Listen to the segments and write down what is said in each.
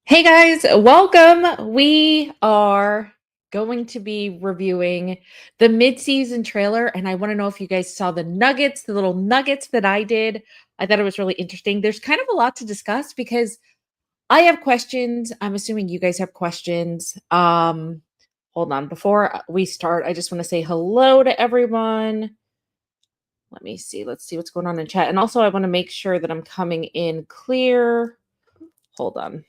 Hey guys, welcome. We are going to be reviewing the mid-season trailer, and I want to know if you guys saw the little nuggets that I did. I thought it was really interesting. There's kind of a lot to discuss because I have questions. I'm assuming you guys have questions. Hold on. Before we start, I just want to say hello to everyone. Let me see. Let's see what's going on in chat. And also I want to make sure that I'm coming in clear. Hold on.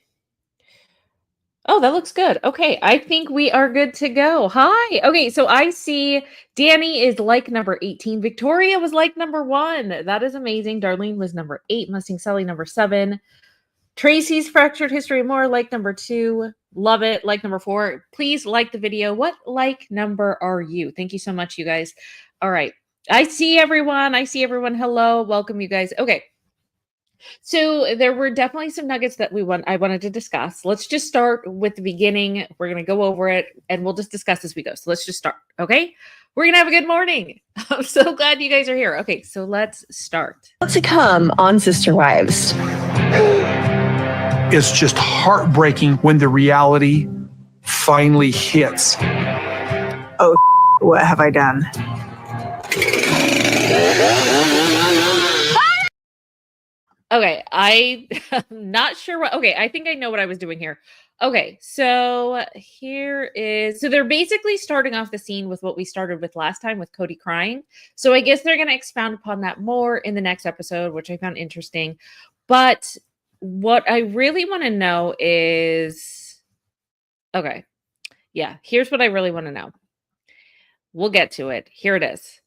Oh, that looks good. Okay, I think we are good to go. Hi. Okay, so I see Danny is like number 18. Victoria was like number 1. That is amazing. Darlene was number 8. Mustang Sally number 7. Tracy's Fractured History More like number 2. Love it. Like number 4. Please like the video. What like number are you? Thank you so much, you guys. All right. I see everyone. I see everyone. Hello. Welcome, you guys. Okay. So there were definitely some nuggets that I wanted to discuss. Let's just start with the beginning. We're going to go over it and we'll just discuss as we go. So let's just start, okay? We're going to have a good morning. I'm so glad you guys are here. Okay, so let's start. To come on Sisterwives. It's just heartbreaking when the reality finally hits. Oh, what have I done? Okay, I'm not sure what. Okay, I think I know what I was doing here. Okay, so they're basically starting off the scene with what we started with last time with Kody crying. So I guess they're going to expound upon that more in the next episode, which I found interesting. But what I really want to know is, okay, yeah, here's what I really want to know. We'll get to it. Here it is.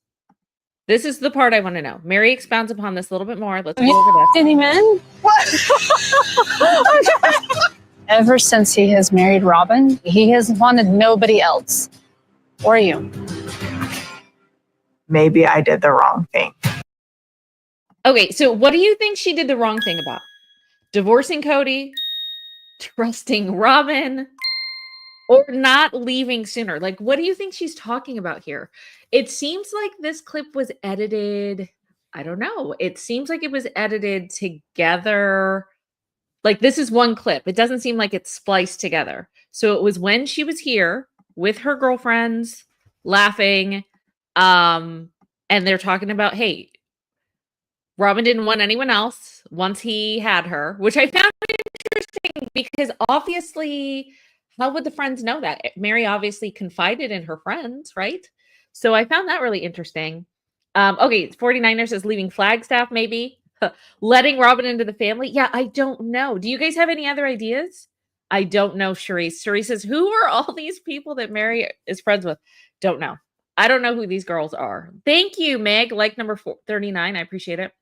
This is the part I want to know. Meri expounds upon this a little bit more. Let's go over this. Any men? Ever since he has married Robin, he has wanted nobody else. Or you. Maybe I did the wrong thing. Okay, so what do you think she did the wrong thing about? Divorcing Kody, trusting Robin, or not leaving sooner? Like, what do you think she's talking about here? It seems like this clip was edited. I don't know. It seems like it was edited together. Like, this is one clip. It doesn't seem like it's spliced together. So it was when she was here with her girlfriends laughing. And they're talking about, hey, Robin didn't want anyone else once he had her, which I found interesting because obviously, how would the friends know that? Meri obviously confided in her friends, right? So I found that really interesting. Okay, 49ers is leaving Flagstaff, maybe. Letting Robin into the family. Yeah, I don't know. Do you guys have any other ideas? I don't know, Charisse. Charisse says, who are all these people that Meri is friends with? Don't know. I don't know who these girls are. Thank you, Meg. Like number 39. I appreciate it.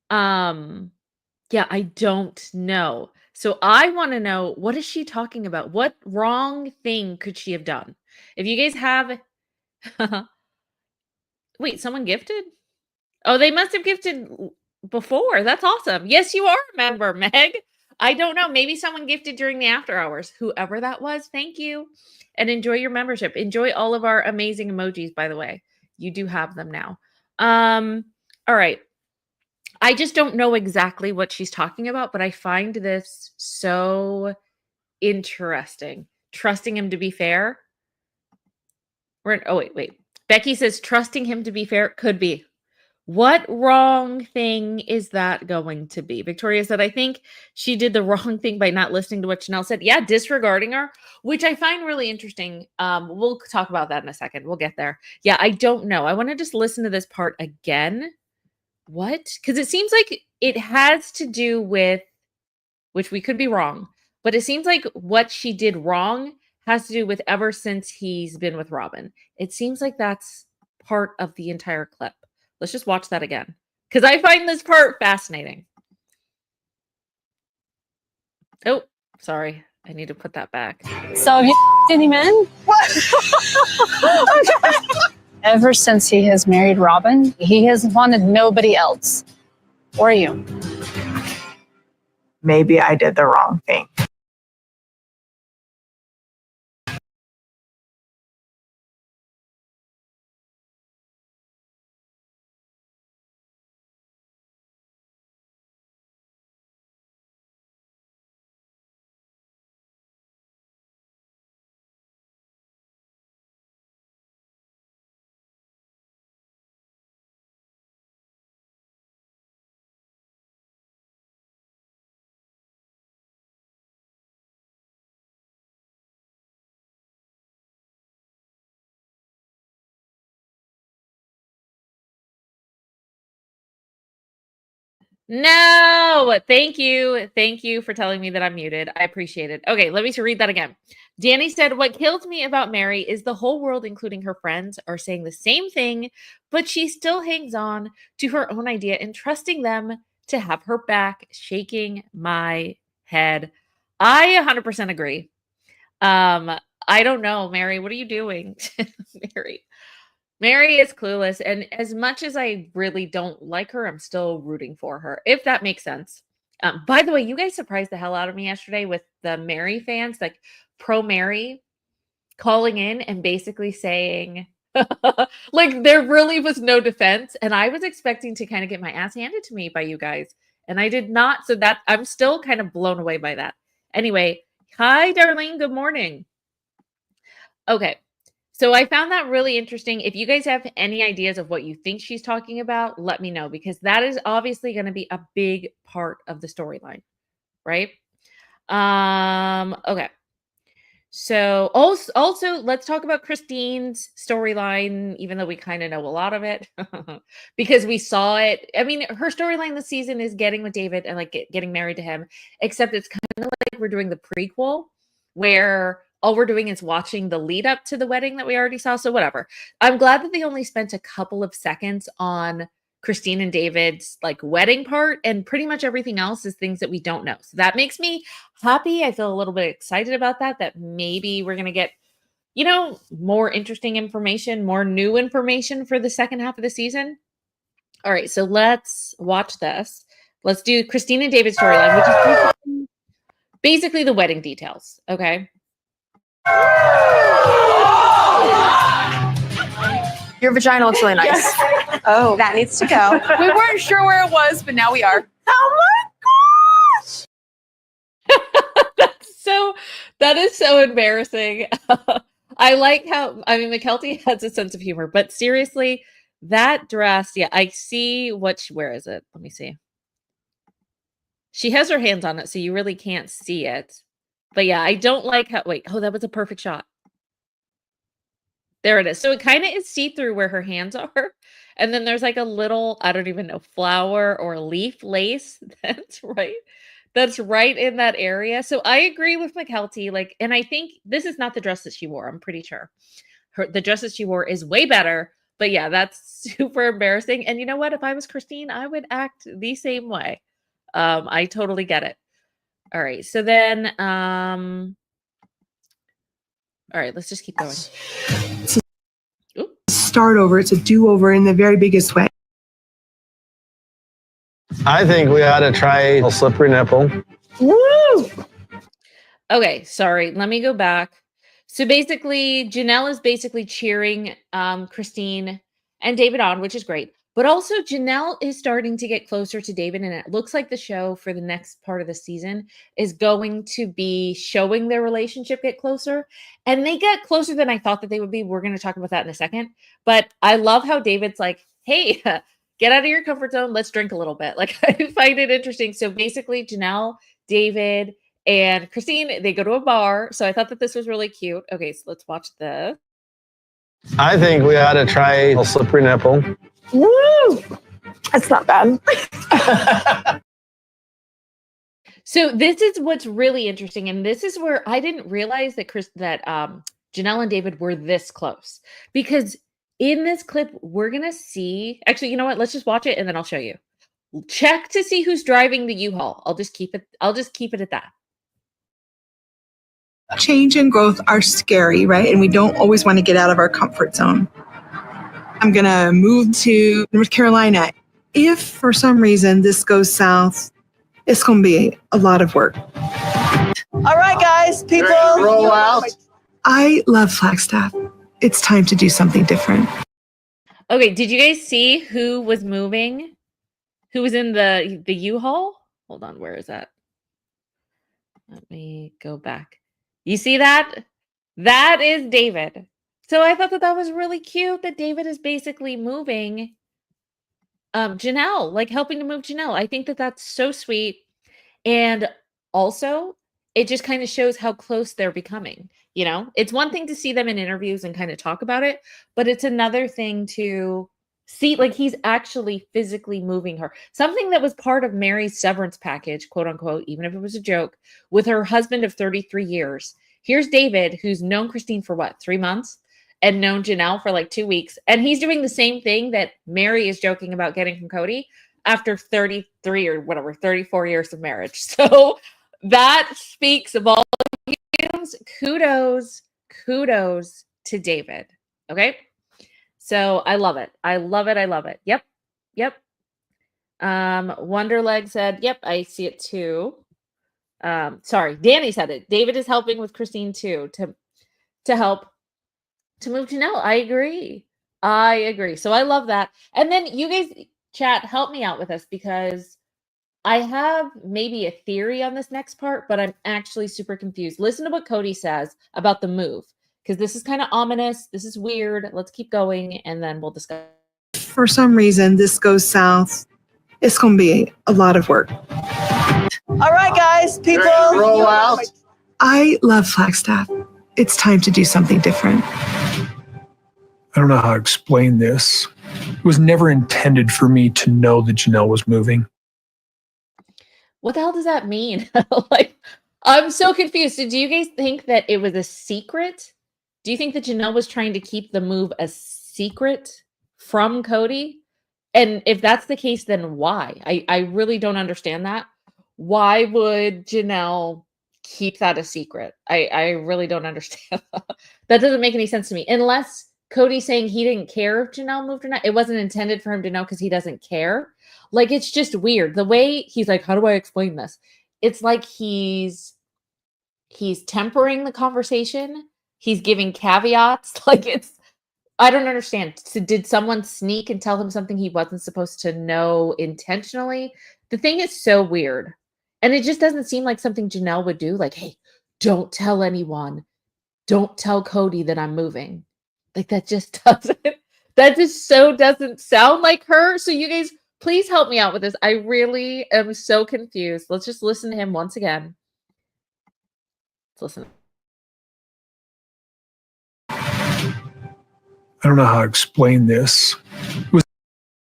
Yeah, I don't know. So I want to know, what is she talking about? What wrong thing could she have done? If you guys have Wait, someone gifted? Oh, they must have gifted before. That's awesome. Yes, you are a member, Meg. I don't know. Maybe someone gifted during the after hours. Whoever that was, thank you. And enjoy your membership. Enjoy all of our amazing emojis, by the way. You do have them now. All right. I just don't know exactly what she's talking about, but I find this so interesting. Trusting him to be fair. Wait. Becky says trusting him to be fair could be. What wrong thing is that going to be? Victoria said, I think she did the wrong thing by not listening to what Janelle said. Yeah, disregarding her, which I find really interesting. We'll talk about that in a second. We'll get there. Yeah, I don't know. I want to just listen to this part again. What? Because it seems like it has to do with, which we could be wrong, but it seems like what she did wrong has to do with ever since he's been with Robin. It seems like that's part of the entire clip. Let's just watch that again because I find this part fascinating. Oh, sorry. I need to put that back. So have you any men? Ever since he has married Robin, he has wanted nobody else. Or you. Maybe I did the wrong thing. No, thank you. Thank you for telling me that I'm muted. I appreciate it. Okay, let me read that again. Danny said, "What kills me about Meri is the whole world, including her friends, are saying the same thing, but she still hangs on to her own idea and trusting them to have her back." Shaking my head. I 100% agree. I don't know, Meri. What are you doing, Meri? Meri is clueless, and as much as I really don't like her, I'm still rooting for her, if that makes sense. By the way, you guys surprised the hell out of me yesterday with the Meri fans, like pro Meri, calling in and basically saying, like, there really was no defense, and I was expecting to kind of get my ass handed to me by you guys, and I did not. So that I'm still kind of blown away by that. Anyway, hi, Darlene. Good morning. Okay. So I found that really interesting. If you guys have any ideas of what you think she's talking about, let me know because that is obviously going to be a big part of the storyline, right? Okay. So also let's talk about Christine's storyline, even though we kind of know a lot of it because we saw it. I mean, her storyline this season is getting with David and like getting married to him, except it's kind of like we're doing the prequel where all we're doing is watching the lead up to the wedding that we already saw. So whatever. I'm glad that they only spent a couple of seconds on Christine and David's like wedding part, and pretty much everything else is things that we don't know. So that makes me happy. I feel a little bit excited about that maybe we're going to get, more interesting information, more new information for the second half of the season. All right, so let's watch this. Let's do Christine and David's storyline, which is basically the wedding details. Okay. Your vagina looks really nice. Oh, That needs to go. We weren't sure where it was, but now we are. That is so embarrassing. I like how, I mean, McKelty has a sense of humor, but seriously, that dress, yeah, I see where is it? Let me see. She has her hands on it, so you really can't see it. But yeah, I don't like how, that was a perfect shot. There it is. So it kind of is see-through where her hands are. And then there's like a little, I don't even know, flower or leaf lace. That's right in that area. So I agree with McKelty. Like, and I think this is not the dress that she wore. I'm pretty sure. The dress that she wore is way better. But yeah, that's super embarrassing. And you know what? If I was Christine, I would act the same way. I totally get it. All right. So then, all right, let's just keep going. Start over. It's a do-over in the very biggest way. I think we ought to try a slippery nipple. Woo! Okay, sorry. Let me go back. So basically, Janelle is basically cheering Christine and David on, which is great. But also, Janelle is starting to get closer to David, and it looks like the show for the next part of the season is going to be showing their relationship get closer. And they get closer than I thought that they would be. We're going to talk about that in a second. But I love how David's like, hey, get out of your comfort zone. Let's drink a little bit. Like, I find it interesting. So basically, Janelle, David, and Christine, they go to a bar. So I thought that this was really cute. Okay, so let's watch this. I think we ought to try a slippery nipple. Woo! That's not bad. So this is what's really interesting, and this is where I didn't realize that Janelle and David were this close, because in this clip we're gonna see. Actually, you know what? Let's just watch it and then I'll show you. Check to see who's driving the U-Haul. I'll just keep it at that. Change and growth are scary, right? And we don't always want to get out of our comfort zone. I'm going to move to North Carolina. If for some reason this goes south, it's going to be a lot of work. All right, guys, people. Roll out. I love Flagstaff. It's time to do something different. Okay, did you guys see who was moving? Who was in the U-Haul? Hold on, where is that? Let me go back. You see that? That is David. So I thought that was really cute that David is basically moving Janelle, like helping to move Janelle. I think that that's so sweet. And also, it just kind of shows how close they're becoming. You know, it's one thing to see them in interviews and kind of talk about it, but it's another thing to See, like he's actually physically moving her. Something that was part of Meri's severance package, quote unquote, even if it was a joke, with her husband of 33 years. Here's David, who's known Christine for what, 3 months? And known Janelle for like 2 weeks. And he's doing the same thing that Meri is joking about getting from Kody after 33 or whatever, 34 years of marriage. So that speaks volumes. Kudos to David. Okay. So I love it. I love it. I love it. Yep. Wonderleg said, yep, I see it too. Sorry, Danny said it. David is helping with Christine too to help to move Janelle. I agree. So I love that. And then you guys, chat, help me out with this because I have maybe a theory on this next part, but I'm actually super confused. Listen to what Kody says about the move, because this is kind of ominous. This is weird. Let's keep going, and then we'll discuss. For some reason, this goes south. It's going to be a lot of work. All right, guys, people. Roll out. I love Flagstaff. It's time to do something different. I don't know how to explain this. It was never intended for me to know that Janelle was moving. What the hell does that mean? Like, I'm so confused. So do you guys think that it was a secret? Do you think that Janelle was trying to keep the move a secret from Kody? And if that's the case, then why? I really don't understand that. Why would Janelle keep that a secret? I really don't understand that. That doesn't make any sense to me. Unless Cody's saying he didn't care if Janelle moved or not. It wasn't intended for him to know because he doesn't care. Like, it's just weird. The way he's like, how do I explain this? It's like he's tempering the conversation. He's giving caveats. Like, I don't understand. So did someone sneak and tell him something he wasn't supposed to know intentionally? The thing is so weird. And it just doesn't seem like something Janelle would do. Like, hey, don't tell anyone. Don't tell Kody that I'm moving. Like, that just doesn't sound like her. So you guys, please help me out with this. I really am so confused. Let's just listen to him once again. Let's listen. I don't know how to explain this.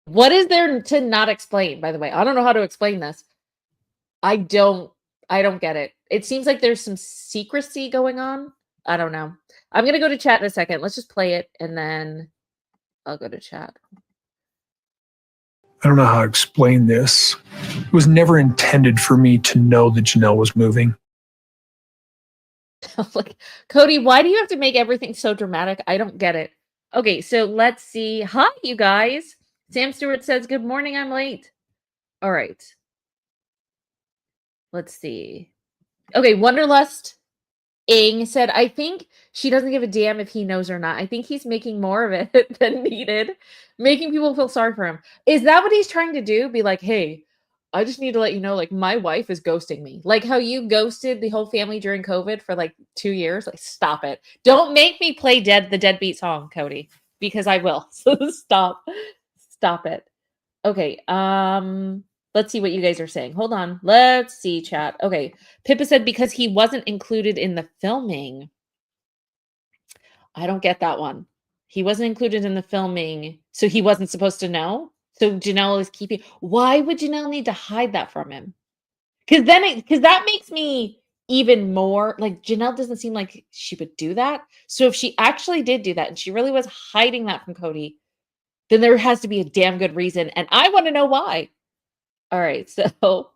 What is there to not explain, by the way? I don't know how to explain this. I don't get it. It seems like there's some secrecy going on. I don't know. I'm going to go to chat in a second. Let's just play it and then I'll go to chat. I don't know how to explain this. It was never intended for me to know that Janelle was moving. Like, Kody, why do you have to make everything so dramatic? I don't get it. Okay, so let's see. Hi, you guys. Sam Stewart says, good morning, I'm late. All right. Let's see. Okay, Wonderlust Ing said, I think she doesn't give a damn if he knows or not. I think he's making more of it than needed, making people feel sorry for him. Is that what he's trying to do? Be like, hey, I just need to let you know, like, my wife is ghosting me. Like how you ghosted the whole family during COVID for like 2 years. Like, stop it. Don't make me play the Deadbeat song, Kody, because I will. So stop it. Okay. Let's see what you guys are saying. Hold on. Let's see, chat. Okay. Pippa said because he wasn't included in the filming. I don't get that one. He wasn't included in the filming, so he wasn't supposed to know. So Janelle is keeping. Why would Janelle need to hide that from him? Because that makes me even more like Janelle doesn't seem like she would do that. So if she actually did do that and she really was hiding that from Kody, then there has to be a damn good reason, and I want to know why. All right, so,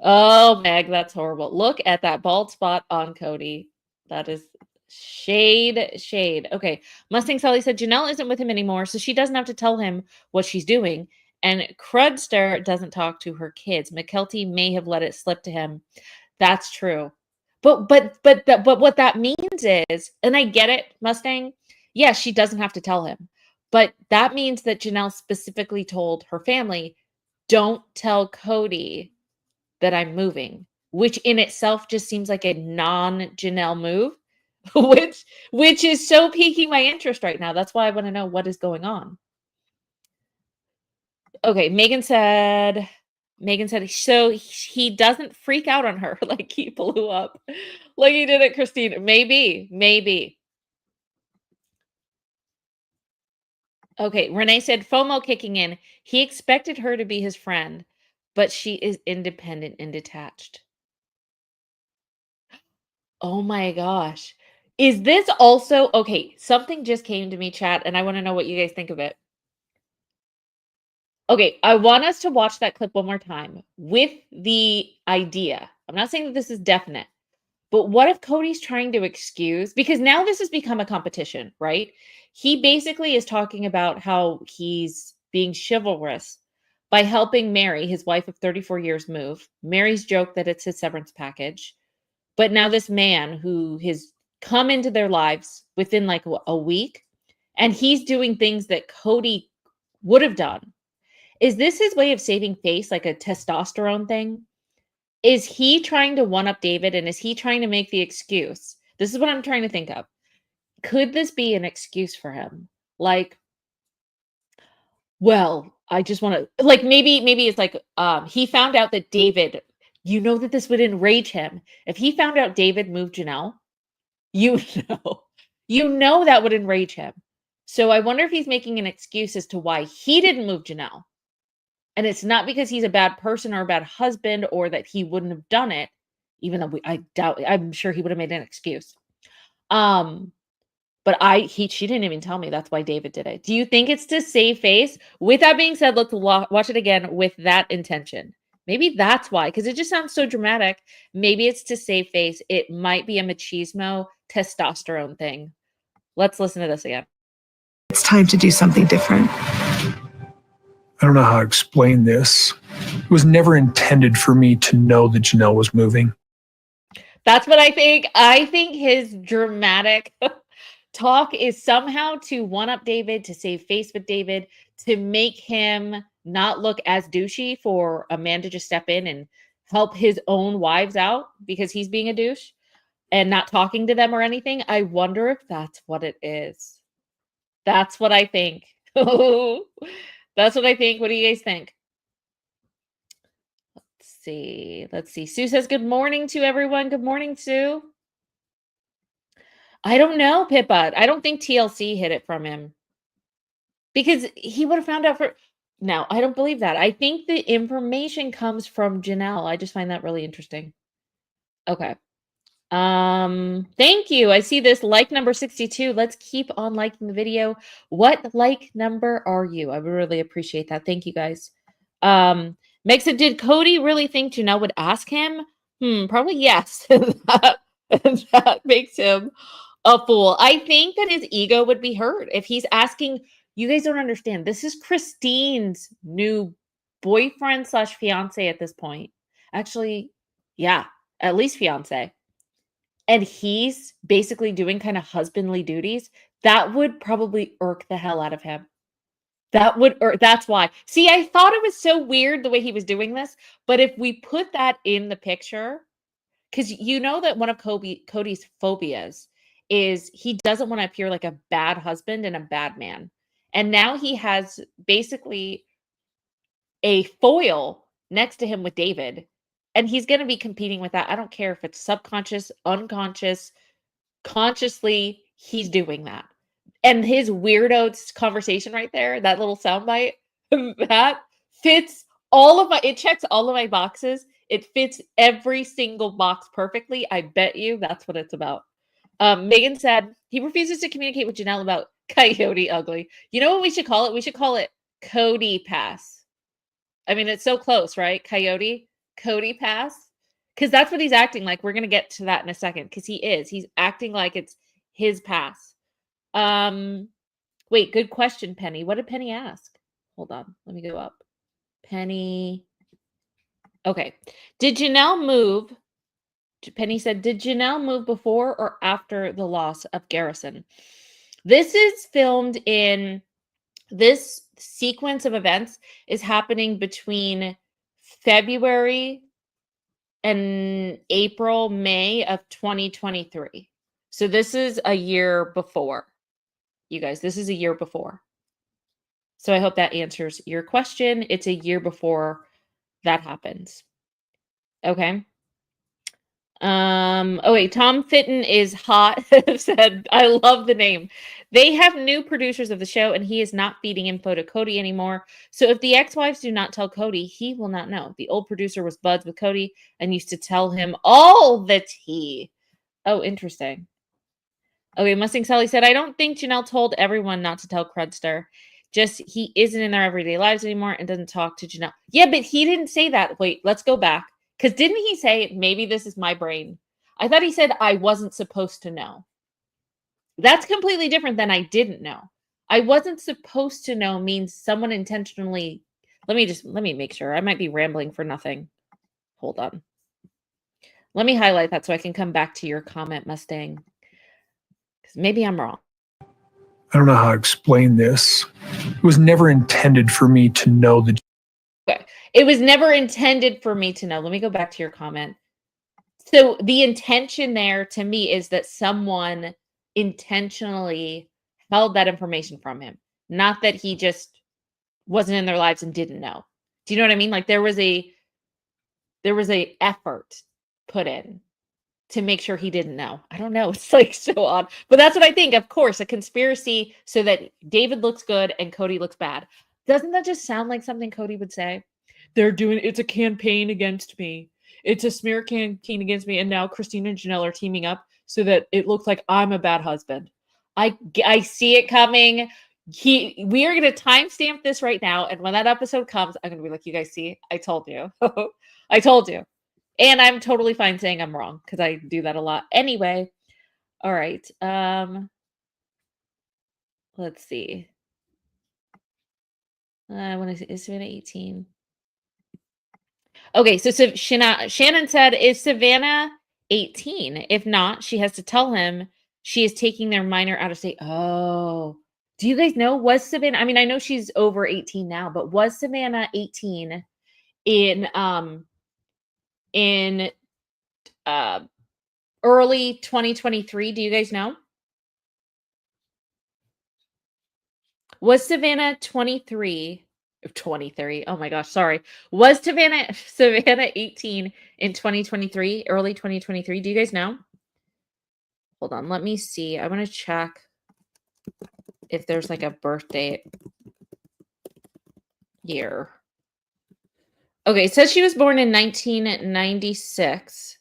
oh, Meg, that's horrible. Look at that bald spot on Kody. That is shade. Okay, Mustang Sally said Janelle isn't with him anymore, so she doesn't have to tell him what she's doing. And Crudster doesn't talk to her kids. McKelty may have let it slip to him. That's true. But what that means is, and I get it, Mustang. Yes, she doesn't have to tell him. But that means that Janelle specifically told her family, don't tell Kody that I'm moving, which in itself just seems like a non-Janelle move, which is so piquing my interest right now. That's why I want to know what is going on. Okay, Megan said, so he doesn't freak out on her like he blew up, like he did at Christine. Maybe. Okay, Renee said FOMO kicking in. He expected her to be his friend, but she is independent and detached. Oh my gosh. Is this also okay? Something just came to me, chat, and I want to know what you guys think of it. Okay, I want us to watch that clip one more time with the idea. I'm not saying that this is definite, but what if Cody's trying to excuse, because now this has become a competition, right? He basically is talking about how he's being chivalrous by helping Meri, his wife of 34 years, move. Mary's joke that it's his severance package. But now this man who has come into their lives within like a week, and he's doing things that Kody would have done. Is this his way of saving face, like a testosterone thing? Is he trying to one up David, and is he trying to make the excuse? This is what I'm trying to think of. Could this be an excuse for him? Like, well, I just want to like maybe it's like he found out that David, you know that this would enrage him. If he found out David moved Janelle, you know, you know that would enrage him. So I wonder if he's making an excuse as to why he didn't move Janelle. And it's not because he's a bad person or a bad husband or that he wouldn't have done it, even though I doubt, I'm sure he would have made an excuse. But she didn't even tell me that's why David did it. Do you think it's to save face? With that being said, let's watch it again with that intention. Maybe that's why, because it just sounds so dramatic. Maybe it's to save face. It might be a machismo testosterone thing. Let's listen to this again. It's time to do something different. I don't know how to explain this. It was never intended for me to know that Janelle was moving. That's what I think. I think his dramatic talk is somehow to one up David, to save face with David, to make him not look as douchey, for a man to just step in and help his own wives out because he's being a douche and not talking to them or anything. I wonder if that's what it is. That's what I think. That's what I think. What do you guys think? Let's see. Let's see. Sue says good morning to everyone. Good morning, Sue. I don't know, Pippa. I don't think TLC hid it from him. Because he would have found out for no, I don't believe that. I think the information comes from Janelle. I just find that really interesting. Okay. Thank you. I see this like number 62. Let's keep on liking the video. What like number are you? I would really appreciate that. Thank you guys. Meg said, did Kody really think Janelle would ask him? Probably yes. that makes him a fool. I think that his ego would be hurt if he's asking. You guys don't understand. This is Christine's new boyfriend / fiance at this point. Actually, yeah, at least fiance. And he's basically doing kind of husbandly duties. That would probably irk the hell out of him. That would, or that's why. See, I thought it was so weird the way he was doing this, but if we put that in the picture, because you know that one of Cody's phobias is he doesn't want to appear like a bad husband and a bad man. And now he has basically a foil next to him with David, and he's going to be competing with that. I don't care if it's subconscious, unconscious, consciously, he's doing that. And his weirdo conversation right there, that little soundbite, that fits it checks all of my boxes. It fits every single box perfectly. I bet you that's what it's about. Megan said he refuses to communicate with Janelle about Coyote ugly. You know what we should call it? We should call it Coyote Pass. I mean, it's so close, right? Coyote Pass. Because that's what he's acting like. We're going to get to that in a second. Because he is. He's acting like it's his pass. Wait, good question, Penny. What did Penny ask? Hold on. Let me go up. Penny. Okay. Did Janelle move? Penny said, did Janelle move before or after the loss of Garrison? This is filmed in, this sequence of events is happening between February and April, May of 2023. So this is a year before. You guys, this is a year before. So I hope that answers your question. It's a year before that happens. Okay. Oh wait, Tom Fitton is hot. Said, I love the name. They have new producers of the show, and he is not feeding info to Kody anymore. So if the ex-wives do not tell Kody, he will not know. The old producer was buds with Kody and used to tell him all the tea. Oh, interesting. Okay, Mustang Sally said, I don't think Janelle told everyone not to tell Crudster. Just he isn't in their everyday lives anymore and doesn't talk to Janelle. Yeah, but he didn't say that. Wait, let's go back. Because didn't he say, maybe this is my brain? I thought he said I wasn't supposed to know. That's completely different than I didn't know. I wasn't supposed to know means someone intentionally. Let me make sure. I might be rambling for nothing. Hold on. Let me highlight that so I can come back to your comment, Mustang. Because maybe I'm wrong. I don't know how to explain this. It was never intended for me to know the. Okay. It was never intended for me to know. Let me go back to your comment. So the intention there to me is that someone intentionally held that information from him, not that he just wasn't in their lives and didn't know. Do you know what I mean? Like there was a effort put in to make sure he didn't know. I don't know. It's like so odd. But that's what I think. Of course, a conspiracy so that David looks good and Kody looks bad. Doesn't that just sound like something Kody would say? It's a campaign against me. It's a smear campaign against me. And now Christine and Janelle are teaming up so that it looks like I'm a bad husband. I see it coming. We are going to timestamp this right now. And when that episode comes, I'm going to be like, you guys see, I told you. I told you. And I'm totally fine saying I'm wrong because I do that a lot. Anyway, all right. Let's see. I want to say, is Savannah 18? Okay, so Shannon said, is Savannah 18? If not, she has to tell him she is taking their minor out of state. Oh, do you guys know? Was Savannah, I mean, I know she's over 18 now, but was Savannah 18 in early 2023? Do you guys know? Was Savannah 23? Oh my gosh, sorry. Was Savannah 18 in 2023, early 2023? Do you guys know? Hold on, let me see. I want to check if there's like a birthday year. Okay, it says she was born in 1996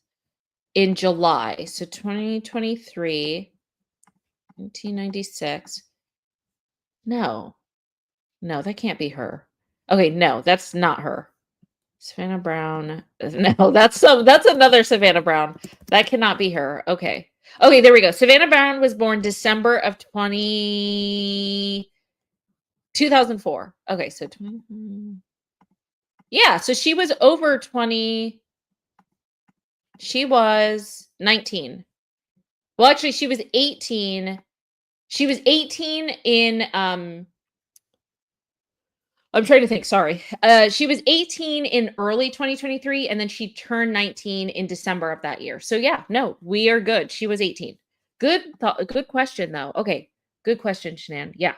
in July. So 2023, 1996. No, that can't be her. Okay, no, that's not her. Savannah Brown. No, that's another Savannah Brown. That cannot be her. Okay, there we go. Savannah Brown was born December of 2004. Okay, so yeah, so she was over 20. She was 19. Well, actually, she was 18. She was 18 in I'm trying to think. Sorry. She was 18 in early 2023, and then she turned 19 in December of that year. So yeah, no, we are good. She was 18. Good question, though. Okay, good question, Shanann. Yeah.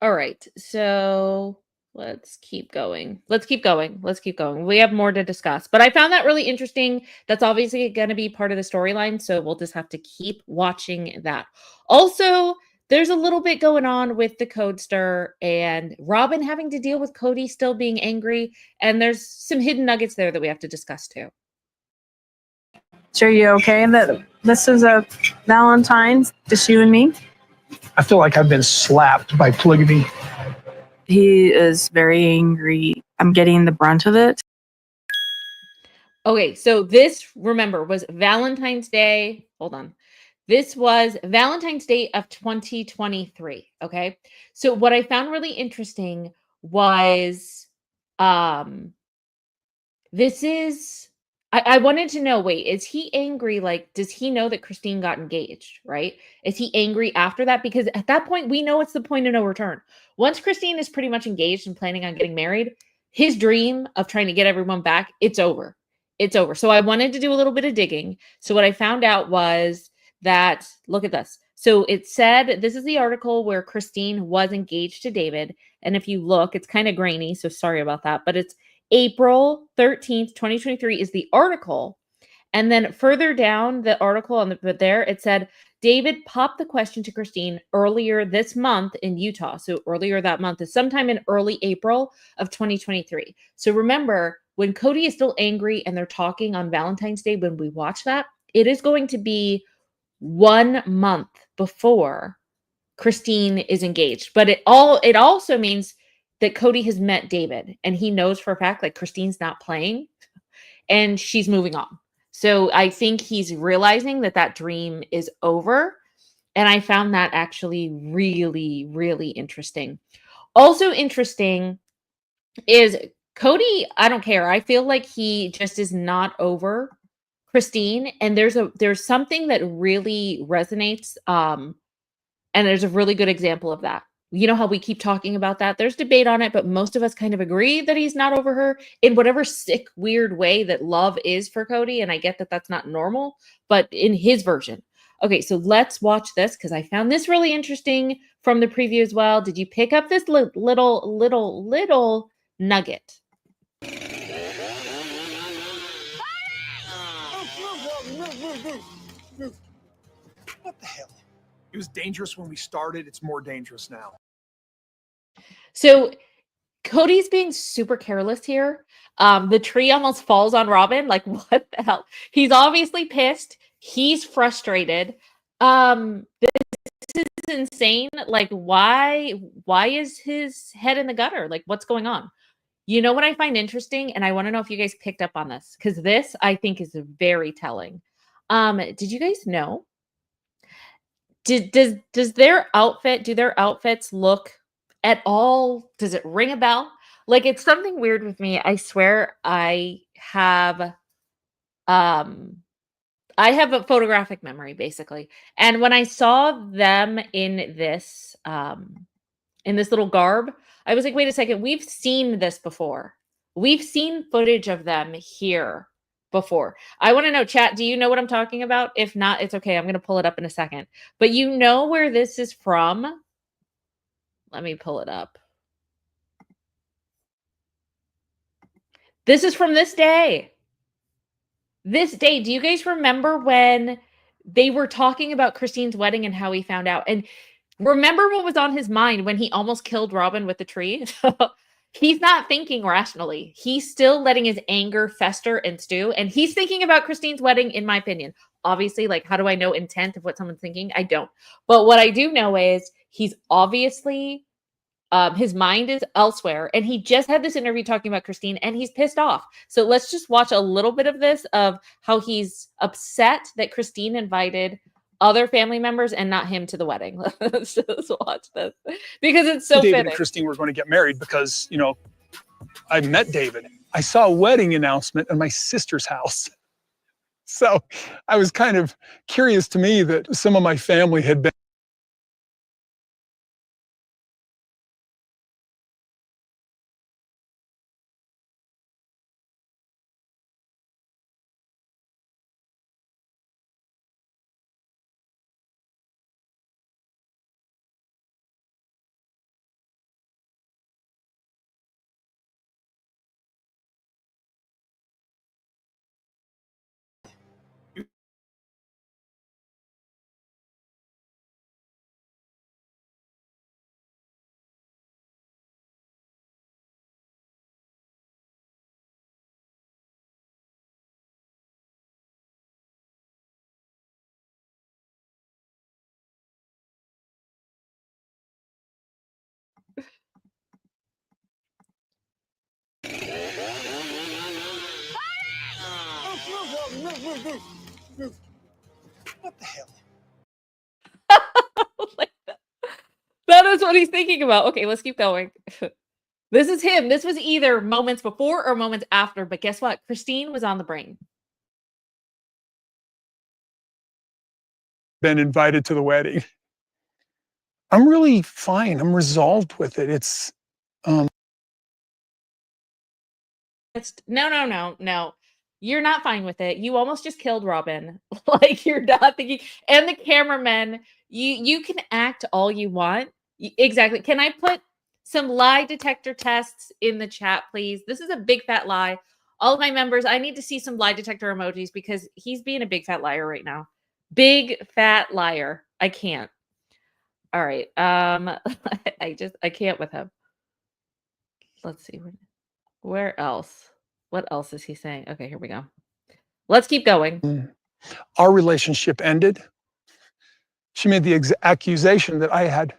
All right. So let's keep going. We have more to discuss, but I found that really interesting. That's obviously going to be part of the storyline, so we'll just have to keep watching that. Also, there's a little bit going on with the Codester and Robin having to deal with Kody still being angry. And there's some hidden nuggets there that we have to discuss too. Are you okay that this is a Valentine's, just you and me? I feel like I've been slapped by polygamy. He is very angry. I'm getting the brunt of it. Okay, so this, remember, was Valentine's Day. Hold on. This was Valentine's Day of 2023, okay? So what I found really interesting was this is I wanted to know, wait, is he angry? Like, does he know that Christine got engaged, right? Is he angry after that? Because at that point, we know it's the point of no return. Once Christine is pretty much engaged and planning on getting married, his dream of trying to get everyone back, it's over. It's over. So I wanted to do a little bit of digging. So what I found out was that, look at this. So it said, this is the article where Christine was engaged to David. And if you look, it's kind of grainy, so sorry about that. But it's April 13th, 2023 is the article. And then further down the article on the there, it said David popped the question to Christine earlier this month in Utah. So earlier that month is sometime in early April of 2023. So remember, when Kody is still angry and they're talking on Valentine's Day, when we watch that, it is going to be 1 month before Christine is engaged. But it also means that Kody has met David and he knows for a fact like Christine's not playing and she's moving on. So I think he's realizing that that dream is over. And I found that actually really, really interesting. Also interesting is Kody, I don't care. I feel like he just is not over Christine. And there's something that really resonates. And there's a really good example of that. You know how we keep talking about that? There's debate on it, but most of us kind of agree that he's not over her in whatever sick, weird way that love is for Kody. And I get that that's not normal, but in his version. Okay, so let's watch this because I found this really interesting from the preview as well. Did you pick up this little nugget? What the hell? It was dangerous when we started. It's more dangerous now. So Cody's being super careless here. The tree almost falls on Robin. Like, what the hell? He's obviously pissed. He's frustrated. This is insane. Like, why is his head in the gutter? Like, what's going on? You know what I find interesting? And I want to know if you guys picked up on this, because this I think is very telling. Did you guys know? Does their outfits look at all? Does it ring a bell? Like, it's something weird with me. I swear I have a photographic memory, basically. And when I saw them in this little garb, I was like, wait a second, we've seen this before. We've seen footage of them here before. I want to know, chat, do you know what I'm talking about? If not, it's okay. I'm going to pull it up in a second. But you know where this is from? Let me pull it up. This is from this day. This day. Do you guys remember when they were talking about Christine's wedding and how he found out? And remember what was on his mind when he almost killed Robin with the tree? He's not thinking rationally. He's still letting his anger fester and stew. And he's thinking about Christine's wedding, in my opinion. Obviously, like, how do I know intent of what someone's thinking? I don't. But what I do know is he's obviously, his mind is elsewhere. And he just had this interview talking about Christine and he's pissed off. So let's just watch a little bit of this, of how he's upset that Christine invited other family members and not him to the wedding. Let's just watch this because it's so David fitting. and Christine were going to get married because, you know, I met David. I saw a wedding announcement at my sister's house. So I was kind of curious to me that some of my family had been What the hell? Like that is what he's thinking about. Okay, let's keep going. This is him. This was either moments before or moments after, but guess what? Christine was on the brain. Been invited to the wedding. I'm really fine. I'm resolved with it. It's No. You're not fine with it. You almost just killed Robin. Like, you're not thinking. And the cameraman, you can act all you want. Exactly. Can I put some lie detector tests in the chat, please? This is a big fat lie. All of my members, I need to see some lie detector emojis because he's being a big fat liar right now. Big fat liar. I can't. All right. I can't with him. Let's see. Where else? What else is he saying? Okay, here we go. Let's keep going. Our relationship ended. She made the accusation that I had.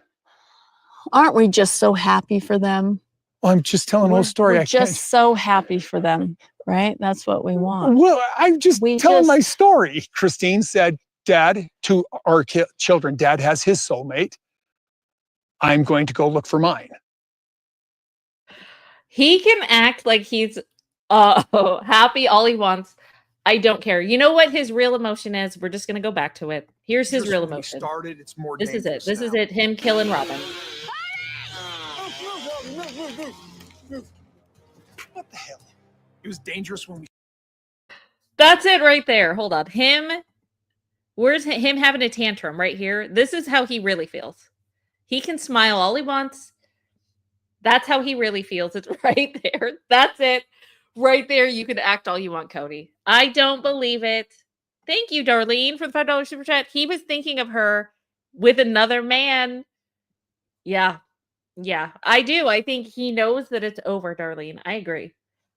Aren't we just so happy for them? Well, I'm just telling the whole story. We're I just can't. so happy for them, right? That's what we want. Well, I'm just We telling my just- story. Christine said, Dad, to our children, Dad has his soulmate. I'm going to go look for mine. He can act like he's happy all he wants. I don't care. You know what his real emotion is? We're just going to go back to it. Here's his real emotion. Started, it's more This is it. dangerous This is now. it. Him killing Robin. What the hell? It was dangerous when we. That's it right there. Hold on. Where's him having a tantrum right here? This is how he really feels. He can smile all he wants. That's how he really feels. It's right there. That's it. Right there. You can act all you want, Kody. I don't believe it. Thank you, Darlene, for the $5 super chat. He was thinking of her with another man. Yeah. Yeah, I do. I think he knows that it's over, Darlene. I agree.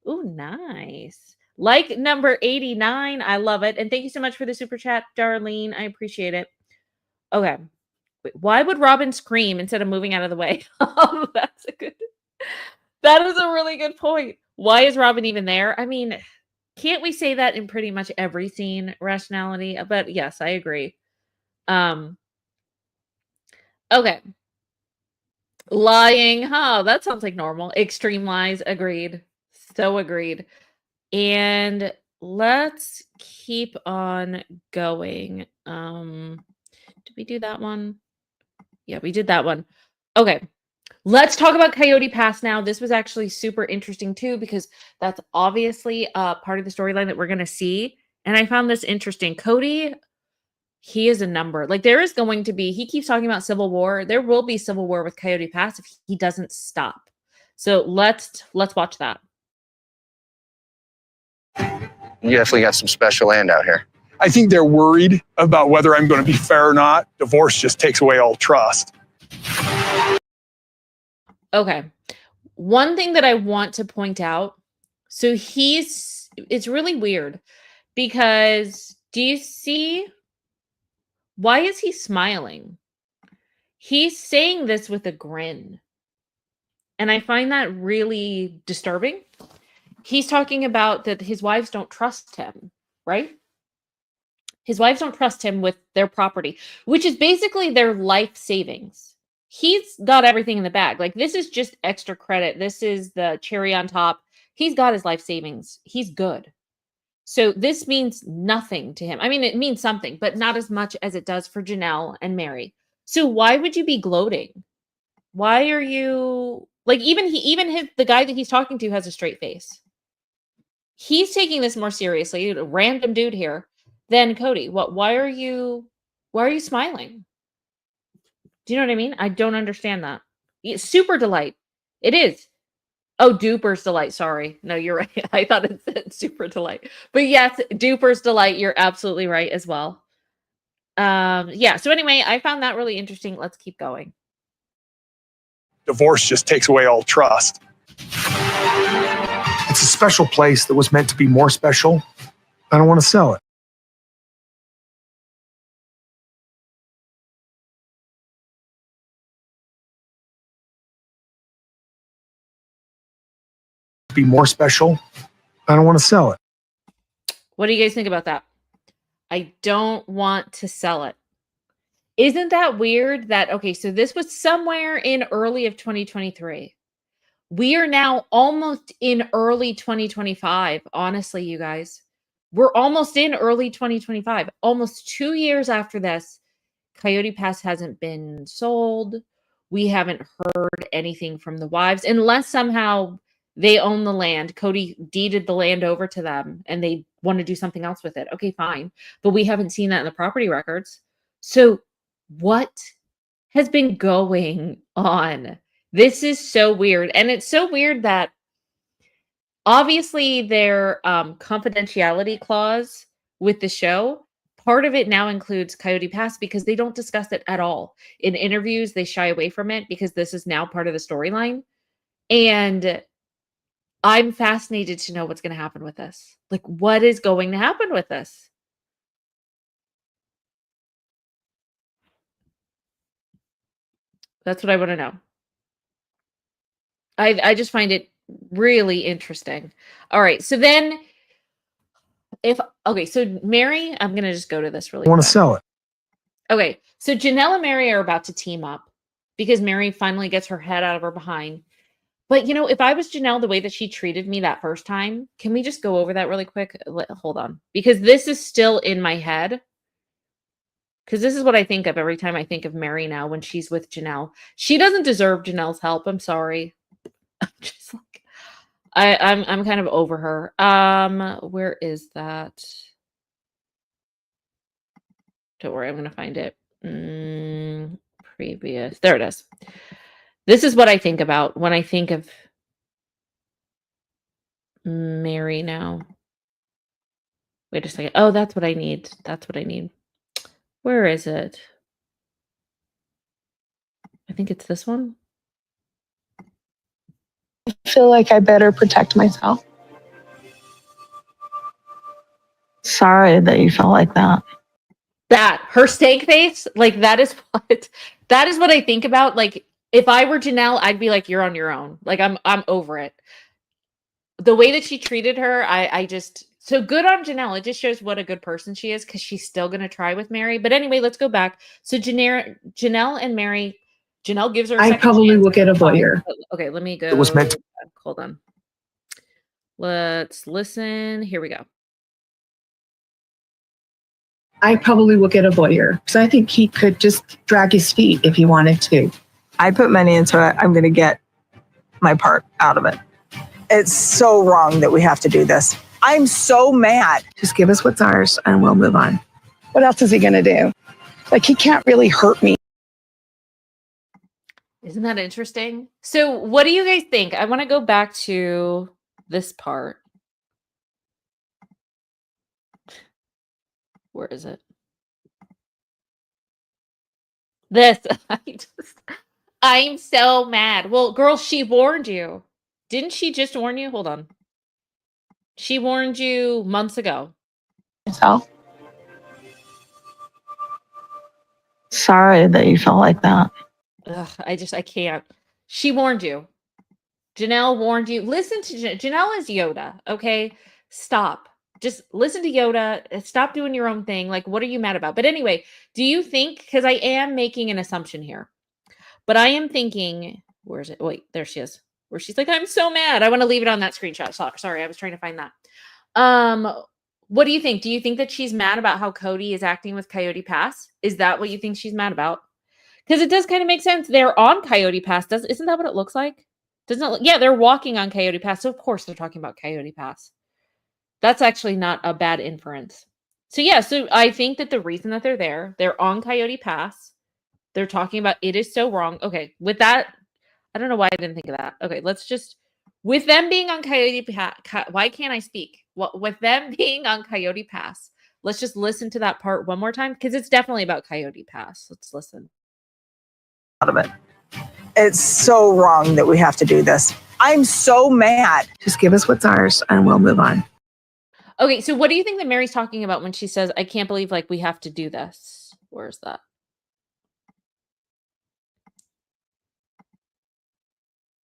Ooh, nice. Like number 89. I love it. And thank you so much for the super chat, Darlene. I appreciate it. Okay. Wait, why would Robin scream instead of moving out of the way? Oh, that is a really good point. Why is Robin even there? I mean, can't we say that in pretty much every scene, rationality? But yes, I agree. Okay. Lying, huh? That sounds like normal. Extreme lies, agreed. So agreed. And let's keep on going. Did we do that one? Yeah, we did that one. Okay. Let's talk about Coyote Pass now. This was actually super interesting too, because that's obviously part of the storyline that we're going to see. And I found this interesting. Kody, he is a number. Like there is going to be, he keeps talking about civil war. There will be civil war with Coyote Pass if he doesn't stop. So let's watch that. You definitely got some special land out here. I think they're worried about whether I'm going to be fair or not. Divorce just takes away all trust. Okay. One thing that I want to point out. So it's really weird because do you see why is he smiling? He's saying this with a grin. And I find that really disturbing. He's talking about that his wives don't trust him, right? His wives don't trust him with their property, which is basically their life savings. He's got everything in the bag. Like this is just extra credit. This is the cherry on top. He's got his life savings. He's good. So this means nothing to him. I mean, it means something, but not as much as it does for Janelle and Meri. So why would you be gloating? Why are you like the guy that he's talking to has a straight face. He's taking this more seriously, a random dude here, than Kody. Why are you smiling? Do you know what I mean? I don't understand that. It's super delight. It is. Oh, Duper's delight. Sorry. No, you're right. I thought it said super delight. But yes, Duper's delight. You're absolutely right as well. Yeah. So anyway, I found that really interesting. Let's keep going. Divorce just takes away all trust. It's a special place that was meant to be more special. I don't want to sell it. Be more special. I don't want to sell it. What do you guys think about that? I don't want to sell it. Isn't that weird that, okay, so this was somewhere in early of 2023. We are now almost in early 2025. Honestly, you guys, we're almost in early 2025. Almost 2 years after this, Coyote Pass hasn't been sold. We haven't heard anything from the wives, unless somehow they own the land. Kody deeded the land over to them and they want to do something else with it. Okay, fine. But we haven't seen that in the property records. So what has been going on? This is so weird. And it's so weird that obviously their confidentiality clause with the show, part of it now includes Coyote Pass because they don't discuss it at all. In interviews, they shy away from it because this is now part of the storyline. And I'm fascinated to know what's going to happen with this. Like, what is going to happen with this? That's what I want to know. I just find it really interesting. All right. So then so Meri, I'm going to just go to this really want quick. to sell it. Okay. So Janelle and Meri are about to team up because Meri finally gets her head out of her behind. But, you know, if I was Janelle, the way that she treated me that first time, can we just go over that really quick? Hold on. Because this is still in my head. Because this is what I think of every time I think of Meri now when she's with Janelle. She doesn't deserve Janelle's help. I'm sorry. I'm just like, I'm kind of over her. Where is that? Don't worry, I'm gonna find it. Previous. There it is. This is what I think about when I think of Meri now. Wait a second. Oh, that's what I need. That's what I need. Where is it? I think it's this one. I feel like I better protect myself. Sorry that you felt like that. That her steak face, like that is what I think about. Like if I were Janelle, I'd be like, you're on your own. Like I'm over it. The way that she treated her, I just so good on Janelle. It just shows what a good person she is because she's still gonna try with Meri. But anyway, let's go back. So Janelle and Meri, Janelle gives her a I second probably chance. will get a lawyer. Okay, let me go. It was meant to- Hold on. Let's listen. Here we go. I probably will get a lawyer because I think he could just drag his feet if he wanted to. I put money into it. I'm going to get my part out of it. It's so wrong that we have to do this. I'm so mad. Just give us what's ours and we'll move on. What else is he going to do? Like, he can't really hurt me. Isn't that interesting? So what do you guys think? I want to go back to this part. Where is it? This. I'm so mad. Well, girl, she warned you. Didn't she just warn you? Hold on. She warned you months ago. Myself. Sorry that you felt like that. Ugh, I can't. She warned you. Janelle warned you. Listen to Janelle is Yoda, okay? Stop. Just listen to Yoda. Stop doing your own thing. Like, what are you mad about? But anyway, do you think, because I am making an assumption here, but I am thinking, where is it? Wait, there she is. Where she's like, I'm so mad. I want to leave it on that screenshot. Sorry, I was trying to find that. What do you think? Do you think that she's mad about how Kody is acting with Coyote Pass? Is that what you think she's mad about? Because it does kind of make sense. They're on Coyote Pass. Isn't that what it looks like? Doesn't it look, yeah, they're walking on Coyote Pass. So of course they're talking about Coyote Pass. That's actually not a bad inference. So yeah, so I think that the reason that they're on Coyote Pass. They're talking about it is so wrong. Okay, with that, I don't know why I didn't think of that. Okay, let's just, with them being on Coyote Pass, why can't I speak? With them being on Coyote Pass, let's just listen to that part one more time because it's definitely about Coyote Pass. Let's listen. Out of it. It's so wrong that we have to do this. I'm so mad. Just give us what's ours and we'll move on. Okay, so what do you think that Meri's talking about when she says, I can't believe like we have to do this? Where's that?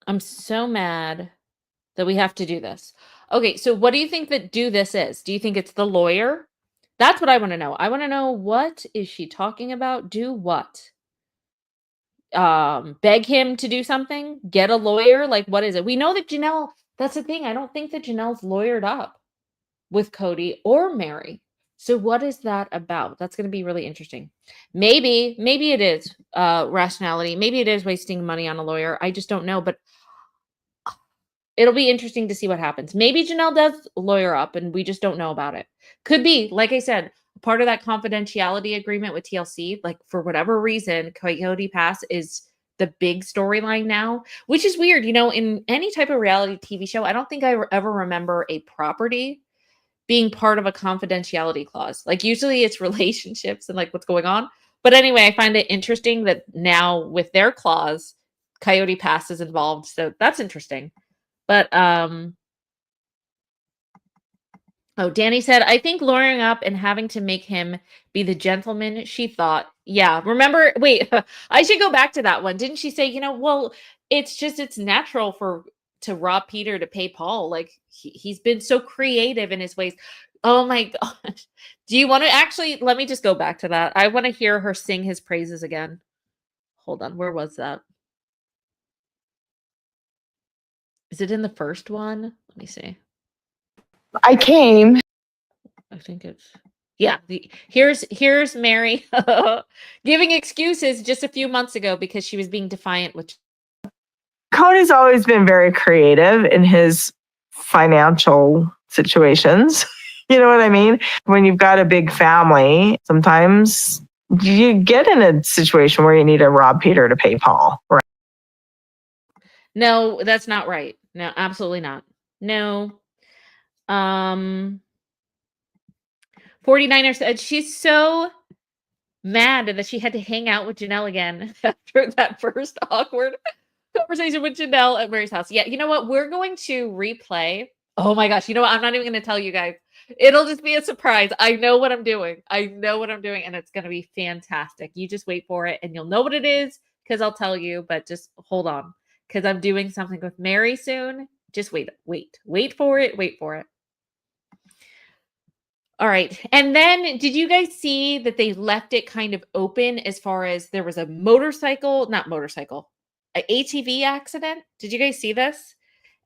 I'm so mad that we have to do this. Okay, so what do you think that do this is? Do you think it's the lawyer? That's what I want to know. I want to know, what is she talking about? Do what? Beg him to do something? Get a lawyer? Like, what is it? We know that Janelle, that's the thing. I don't think that Janelle's lawyered up with Kody or Meri. So what is that about? That's going to be really interesting. Maybe it is rationality. Maybe it is wasting money on a lawyer. I just don't know. But it'll be interesting to see what happens. Maybe Janelle does lawyer up and we just don't know about it. Could be, like I said, part of that confidentiality agreement with TLC. Like for whatever reason, Coyote Pass is the big storyline now, which is weird. You know, in any type of reality TV show, I don't think I ever remember a property being part of a confidentiality clause. Like usually it's relationships and like what's going on. But anyway, I find it interesting that now with their clause, Coyote Pass is involved. So that's interesting. But oh, Danny said, I think luring up and having to make him be the gentleman she thought. Yeah, remember, wait, I should go back to that one. Didn't she say, you know, well, it's natural to rob Peter to pay Paul. Like he's been so creative in his ways. Oh my gosh. Do you want to actually, let me just go back to that. I want to hear her sing his praises again. Hold on, where was that? Is it in the first one? Let me see. I came. I think it's yeah. Here's Meri giving excuses just a few months ago because she was being defiant with. Cody's always been very creative in his financial situations. You know what I mean? When you've got a big family, sometimes you get in a situation where you need to rob Peter to pay Paul. Right? No, that's not right. No, absolutely not. No. 49er said she's so mad that she had to hang out with Janelle again after that first awkward conversation with Janelle at Meri's house. Yeah, you know what? We're going to replay. Oh my gosh, you know what? I'm not even going to tell you guys. It'll just be a surprise. I know what I'm doing. I know what I'm doing, and it's going to be fantastic. You just wait for it, and you'll know what it is because I'll tell you, but just hold on because I'm doing something with Meri soon. Just wait for it. Wait for it. All right. And then did you guys see that they left it kind of open as far as there was a an ATV accident? Did you guys see this?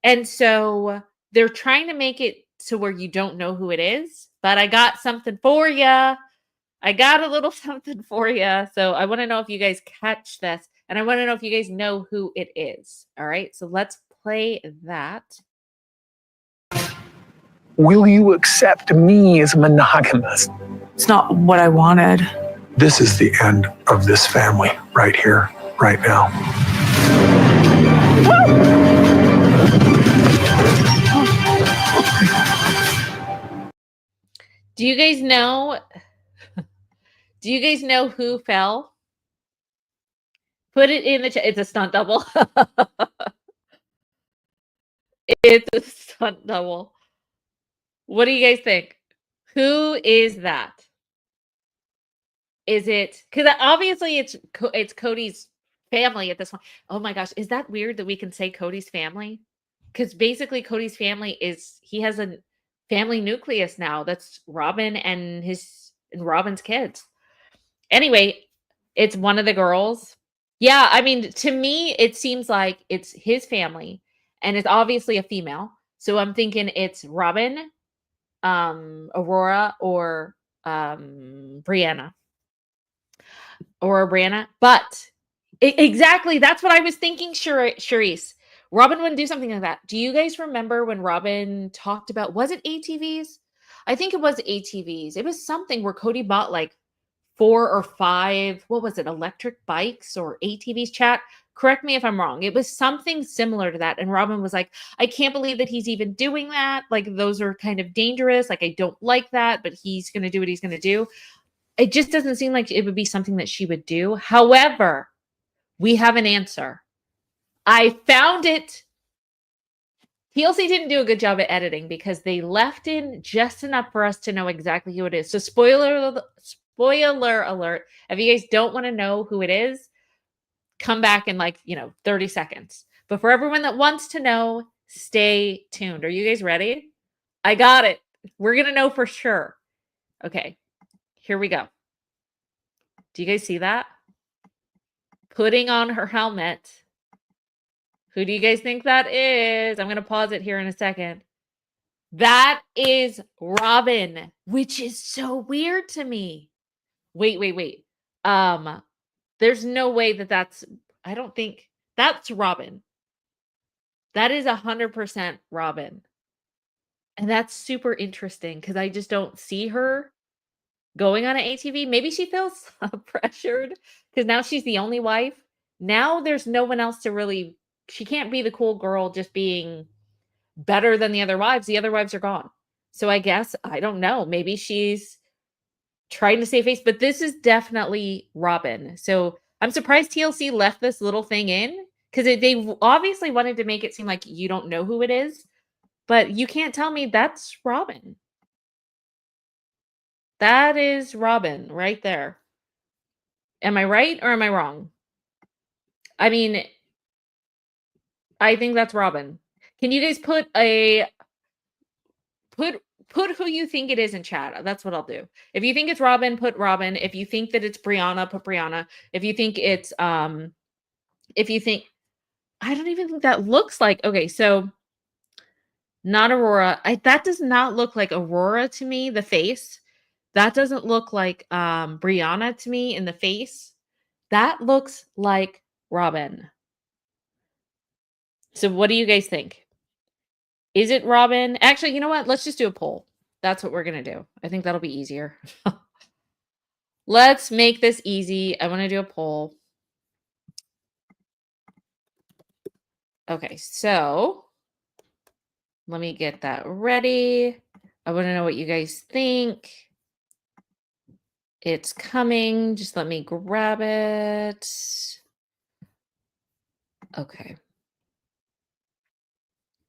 And so they're trying to make it to where you don't know who it is, but I got something for you. I got a little something for you. So I want to know if you guys catch this, and I want to know if you guys know who it is. All right. So let's play that. Will you accept me as monogamous? It's not what I wanted. This is the end of this family right here, right now. Do you guys know? Do you guys know who fell? Put it in the chat. It's a stunt double. It's a stunt double. What do you guys think? Who is that? Is it because obviously it's Cody's family at this point? Oh my gosh, is that weird that we can say Cody's family? Because basically Cody's family he has a family nucleus now. That's Robin and Robin's kids. Anyway, it's one of the girls. Yeah, I mean, to me, it seems like it's his family, and it's obviously a female. So I'm thinking it's Robin, Aurora, or Brianna. But exactly, that's what I was thinking, Charisse. Robin wouldn't do something like that. Do you guys remember when Robin talked about, was it ATVs? I think it was ATVs. It was something where Cody bought like 4 or 5, what was it, electric bikes or ATVs, chat? Correct me if I'm wrong. It was something similar to that. And Robin was like, I can't believe that he's even doing that. Like, those are kind of dangerous. Like, I don't like that, but he's going to do what he's going to do. It just doesn't seem like it would be something that she would do. However, we have an answer. I found it. TLC didn't do a good job at editing because they left in just enough for us to know exactly who it is. So spoiler alert. If you guys don't want to know who it is, come back in 30 seconds. But for everyone that wants to know, stay tuned. Are you guys ready? I got it. We're going to know for sure. Okay, here we go. Do you guys see that? Putting on her helmet. Who do you guys think that is? I'm going to pause it here in a second. That is Robin, which is so weird to me. Wait. There's no way I don't think that's Robin. That is 100% Robin. And that's super interesting because I just don't see her going on an ATV. Maybe she feels pressured because now she's the only wife Now there's no one else to really, she can't be the cool girl just being better than the other wives. The other wives are gone. So I guess, I don't know, maybe she's trying to save face, but this is definitely Robin. So I'm surprised TLC left this little thing in, because they obviously wanted to make it seem like you don't know who it is, but you can't tell me that's Robin. That is Robin right there. Am I right or am I wrong? I mean, I think that's Robin. Can you guys put who you think it is in chat? That's what I'll do. If you think it's Robin, put Robin. If you think that it's Brianna, put Brianna. If you think it's if you think, I don't even think that looks like, okay, so not Aurora. That does not look like Aurora to me, the face. That doesn't look like Brianna to me in the face. That looks like Robin. So what do you guys think? Is it Robin? Actually, you know what? Let's just do a poll. That's what we're going to do. I think that'll be easier. Let's make this easy. I want to do a poll. Okay, so let me get that ready. I want to know what you guys think. It's coming. Just let me grab it. Okay.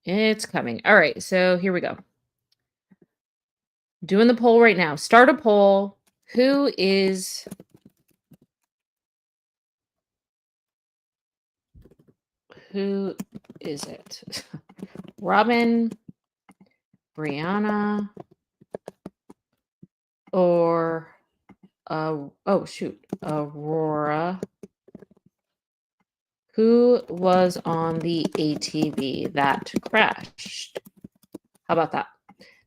It's coming. All right, so here we go. Doing the poll right now. Start a poll. Who is it? Robin, Brianna, or oh shoot, Aurora? Who was on the ATV that crashed? How about that?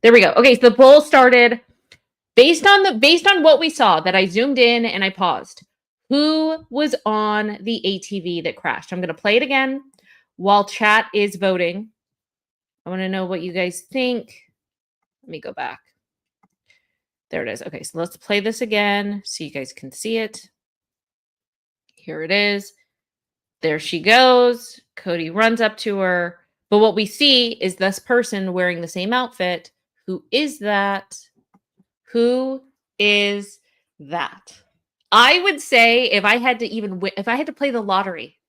There we go. Okay, so the poll started based on what we saw that I zoomed in and I paused. Who was on the ATV that crashed? I'm going to play it again while chat is voting. I want to know what you guys think. Let me go back. There it is. Okay, so let's play this again so you guys can see it. Here it is. There she goes. Kody runs up to her. But what we see is this person wearing the same outfit. Who is that? Who is that? I would say if I had to play the lottery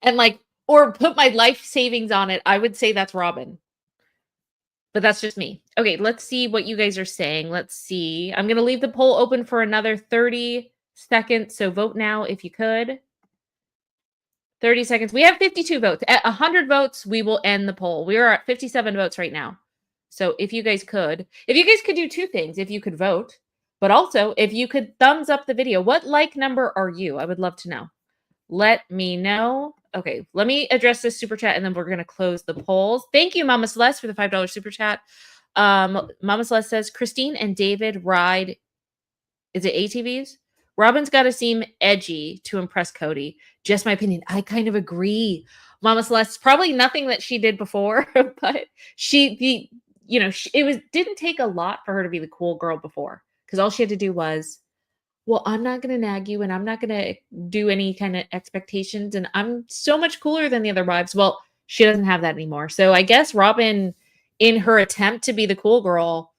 and or put my life savings on it, I would say that's Robin. But that's just me. Okay, let's see what you guys are saying. Let's see. I'm going to leave the poll open for another 30 seconds. So vote now if you could. 30 seconds. We have 52 votes. At 100 votes, we will end the poll. We are at 57 votes right now. So if you guys could do two things. If you could vote, but also if you could thumbs up the video. What like number are you? I would love to know. Let me know. Okay, let me address this super chat and then we're going to close the polls. Thank you, Mama Celeste, for the $5 super chat. Mama Celeste says, Christine and David ride, is it ATVs? Robin's got to seem edgy to impress Kody. Just my opinion. I kind of agree. Mama Celeste, probably nothing that she did before, but it didn't take a lot for her to be the cool girl before, because all she had to do was, well, I'm not going to nag you and I'm not going to do any kind of expectations. And I'm so much cooler than the other wives. Well, she doesn't have that anymore. So I guess Robin, in her attempt to be the cool girl,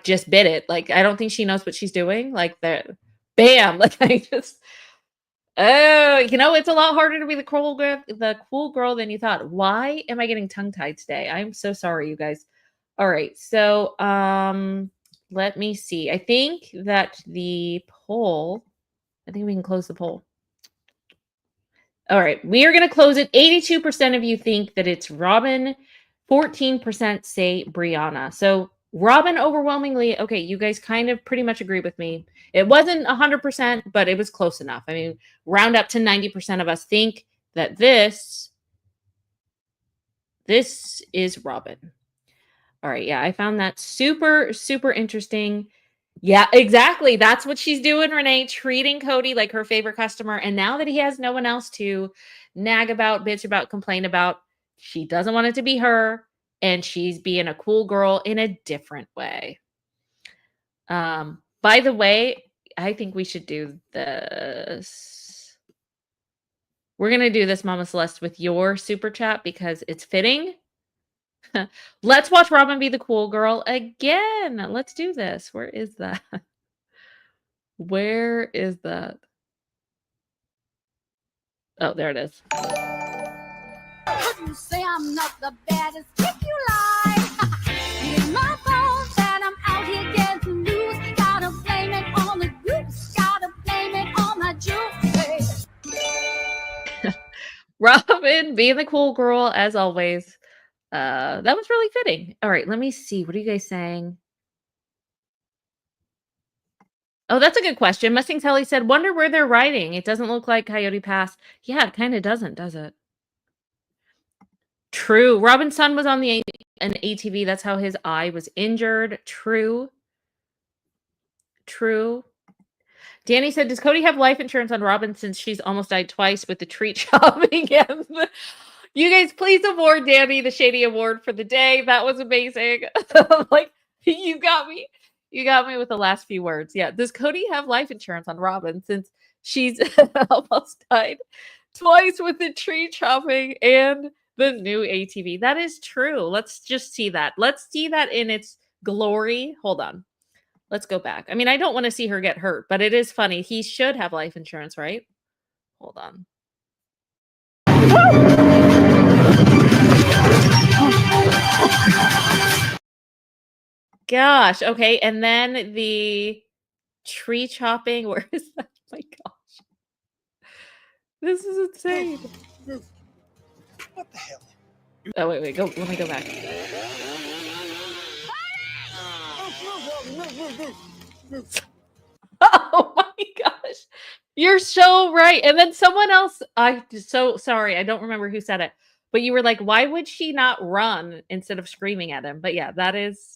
just bit it. I don't think she knows what she's doing. Bam. It's a lot harder to be the cool girl than you thought. Why am I getting tongue tied today? I'm so sorry, you guys. All right. So, let me see. I think that I think we can close the poll. All right. We are going to close it. 82% of you think that it's Robin. 14% say Brianna. So Robin overwhelmingly, okay, you guys kind of pretty much agree with me. It wasn't 100%, but it was close enough. I mean, round up to 90% of us think that this is Robin. All right. Yeah, I found that super, super interesting. Yeah, exactly. That's what she's doing, Renee, treating Kody like her favorite customer. And now that he has no one else to nag about, bitch about, complain about, she doesn't want it to be her. And she's being a cool girl in a different way. By the way, I think we should do this. We're going to do this, Mama Celeste, with your super chat because it's fitting. Let's watch Robin be the cool girl again. Let's do this. Where is that? Where is that? Oh, there it is. You say I'm not the baddest if you lie. Here's my fault that I'm out here getting loose. Gotta blame it on the goose. Gotta blame it on my juice. Robin being the cool girl as always. That was really fitting. All right, let me see. What are you guys saying? Oh, that's a good question. Mustang Sally said, wonder where they're riding. It doesn't look like Coyote Pass. Yeah, it kind of doesn't, does it? True. Robin's son was on an ATV. That's how his eye was injured. True. True. Danny said, does Kody have life insurance on Robin since she's almost died twice with the tree chopping? You guys, please award Danny the Shady Award for the day. That was amazing. Like, you got me. You got me with the last few words. Yeah. Does Kody have life insurance on Robin since she's almost died twice with the tree chopping and the new ATV? That is true. Let's just see that. Let's see that in its glory. Hold on. Let's go back. I mean, I don't want to see her get hurt, but it is funny. He should have life insurance, right? Hold on. Gosh. Okay. And then the tree chopping. Where is that? Oh my gosh. This is insane. What the hell? Oh, wait. Go. Let me go back. Oh my gosh. You're so right. And then someone else, I'm so sorry. I don't remember who said it. But you were like, why would she not run instead of screaming at him? But yeah,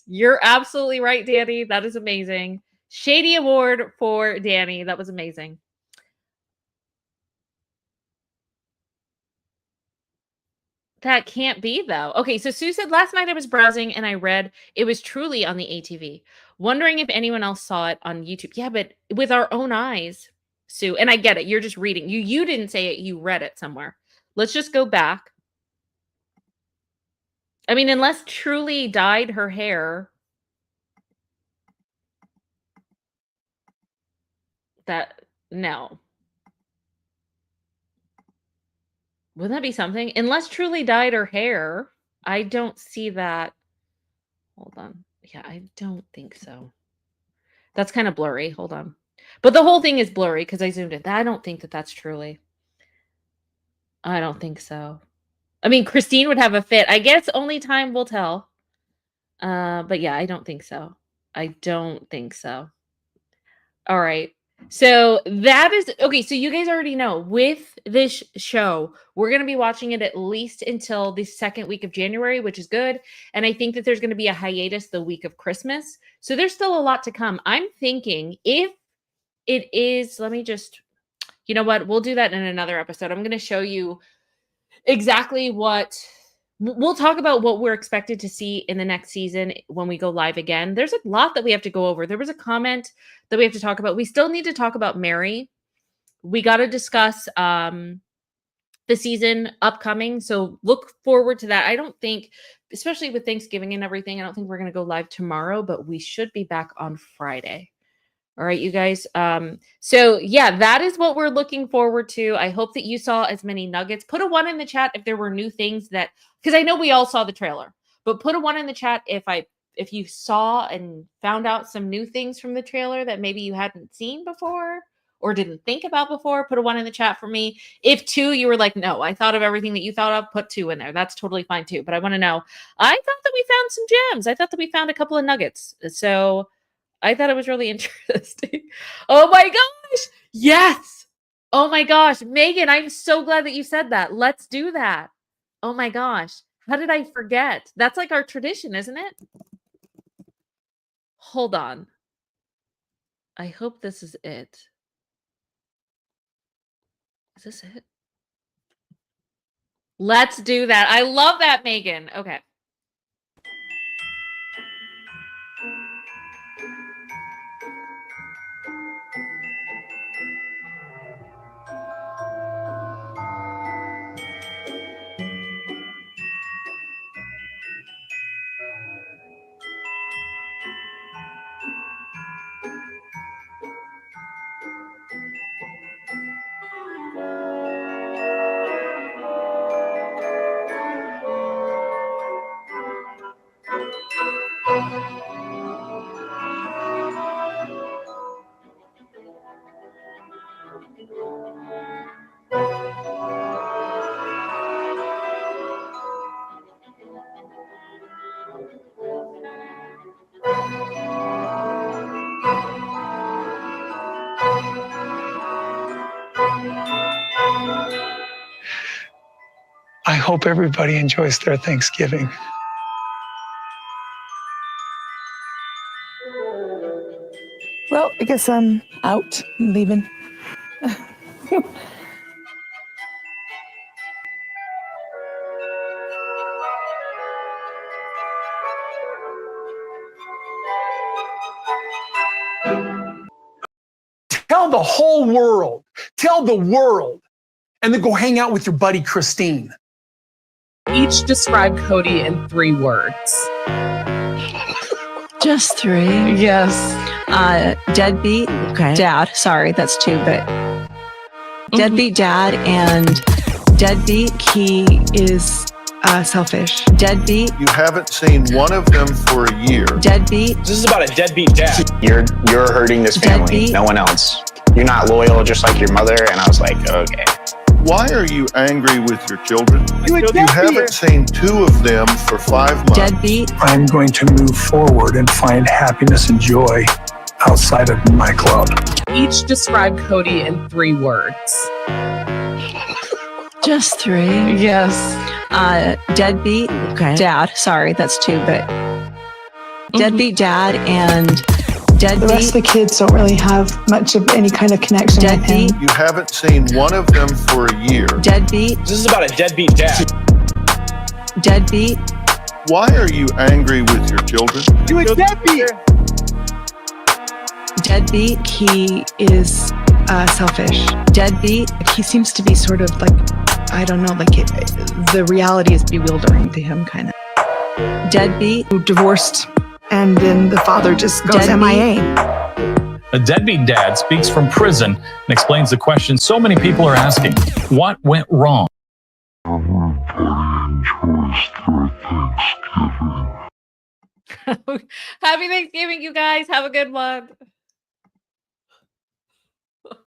you're absolutely right, Danny. That is amazing. Shady Award for Danny. That was amazing. That can't be, though. Okay, so Sue said, last night I was browsing and I read it was truly on the ATV. Wondering if anyone else saw it on YouTube. Yeah, but with our own eyes, Sue. And I get it. You're just reading. You didn't say it. You read it somewhere. Let's just go back. I mean, unless Truly dyed her hair. No. Wouldn't that be something? Unless Truly dyed her hair, I don't see that. Hold on. Yeah, I don't think so. That's kind of blurry. Hold on. But the whole thing is blurry because I zoomed in. I don't think that that's Truly. I don't think so. I mean, Christine would have a fit. I guess only time will tell. But yeah, I don't think so. I don't think so. All right. So that is okay. So you guys already know with this show, we're going to be watching it at least until the second week of January, which is good. And I think that there's going to be a hiatus the week of Christmas. So there's still a lot to come. I'm thinking if it is, let me just, you know what? We'll do that in another episode. I'm going to show you exactly what we'll talk about what we're expected to see in the next season when we go live again. There's a lot that we have to go over. There was a comment that we have to talk about. We still need to talk about Meri. We got to discuss the season upcoming. So look forward to that. I don't think, especially with Thanksgiving and everything, I don't think we're going to go live tomorrow, but we should be back on Friday. All right, you guys. So yeah, that is what we're looking forward to. I hope that you saw as many nuggets. Put a 1 in the chat if there were new things that, because I know we all saw the trailer, but put a 1 in the chat if you saw and found out some new things from the trailer that maybe you hadn't seen before or didn't think about before. Put a 1 in the chat for me. If 2, you were like, no, I thought of everything that you thought of, put 2 in there. That's totally fine too. But I want to know, I thought that we found some gems. I thought that we found a couple of nuggets. So I thought it was really interesting. Oh my gosh. Yes. Oh my gosh. Megan, I'm so glad that you said that. Let's do that. Oh my gosh. How did I forget? That's like our tradition, isn't it? Hold on. I hope this is it. Is this it? Let's do that. I love that, Megan. Okay. hope everybody enjoys their Thanksgiving. Well, I guess I'm out. I'm leaving. Tell the whole world. Tell the world. And then go hang out with your buddy Christine. Each describe Kody in 3 words. Just 3. Yes. Deadbeat. Okay. Dad. Sorry, that's 2, but deadbeat dad and deadbeat. He is selfish. Deadbeat. You haven't seen one of them for a year. Deadbeat. This is about a deadbeat dad. You're hurting this family, Deadbeat. no one else. You're not loyal, just like your mother. And I was like, okay. Why are you angry with your children? You haven't seen 2 of them for 5 months. Deadbeat. I'm going to move forward and find happiness and joy outside of my club. Each describe Kody in 3 words. Just 3. Yes. Deadbeat. Okay. Dad. Sorry, that's 2, but deadbeat dad and deadbeat. The rest of the kids don't really have much of any kind of connection with him. Deadbeat. You haven't seen one of them for a year. Deadbeat. This is about a deadbeat dad. Deadbeat. Why are you angry with your children? You a deadbeat. Deadbeat. He is selfish. Deadbeat. He seems to be sort of like, I don't know, like the reality is bewildering to him, kind of. Deadbeat. Divorced, and then the father just goes Deadbeat. MIA. A deadbeat dad speaks from prison and explains the question so many people are asking. What went wrong? Everybody enjoys their Thanksgiving. Happy Thanksgiving, you guys. Have a good one.